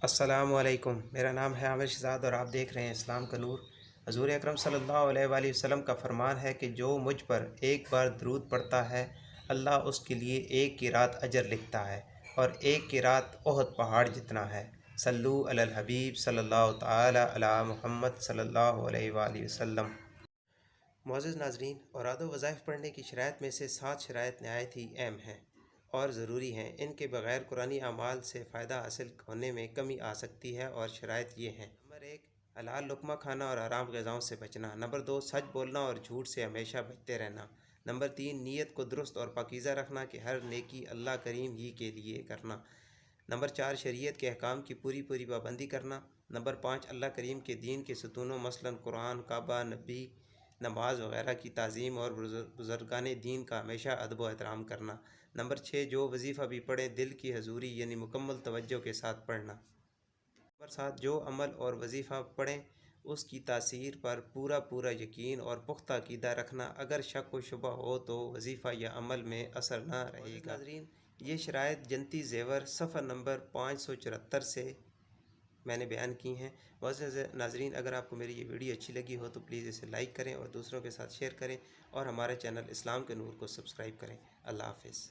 السلام علیکم، میرا نام ہے عامر شہزاد اور آپ دیکھ رہے ہیں اسلام کا نور۔ حضور اکرم صلی اللہ علیہ وآلہ وسلم کا فرمان ہے کہ جو مجھ پر ایک بار درود پڑھتا ہے اللہ اس کے لیے ایک کی رات اجر لکھتا ہے، اور ایک کی رات احد پہاڑ جتنا ہے۔ صلو علی الحبیب صلی اللہ تعالی علی محمد صلی اللہ علیہ وآلہ وسلم۔ معزز ناظرین، اوراد و وظائف پڑھنے کی شرائط میں سے 7 شرائط نہایت ہی اہم ہیں اور ضروری ہیں۔ ان کے بغیر قرآنی اعمال سے فائدہ حاصل ہونے میں کمی آ سکتی ہے، اور شرائط یہ ہیں: نمبر 1، حلال لقمہ کھانا اور حرام غذاؤں سے بچنا۔ نمبر 2، سچ بولنا اور جھوٹ سے ہمیشہ بچتے رہنا۔ نمبر 3، نیت کو درست اور پاکیزہ رکھنا کہ ہر نیکی اللہ کریم ہی کے لیے کرنا۔ نمبر 4، شریعت کے احکام کی پوری پابندی کرنا۔ نمبر 5، اللہ کریم کے دین کے ستونوں مثلاً قرآن، کعبہ، نبی، نماز وغیرہ کی تعظیم اور بزرگان دین کا ہمیشہ ادب و احترام کرنا۔ نمبر 6، جو وظیفہ بھی پڑھیں دل کی حضوری یعنی مکمل توجہ کے ساتھ پڑھنا۔ نمبر 7، جو عمل اور وظیفہ پڑھیں اس کی تاثیر پر پورا یقین اور پختہ عقیدہ رکھنا۔ اگر شک و شبہ ہو تو وظیفہ یا عمل میں اثر نہ رہے گا۔ ناظرین، یہ شرائط جنتی زیور صفحہ نمبر 574 سے میں نے بیان کی ہیں۔ معزز ناظرین، اگر آپ کو میری یہ ویڈیو اچھی لگی ہو تو پلیز اسے لائک کریں اور دوسروں کے ساتھ شیئر کریں، اور ہمارے چینل اسلام کے نور کو سبسکرائب کریں۔ اللہ حافظ۔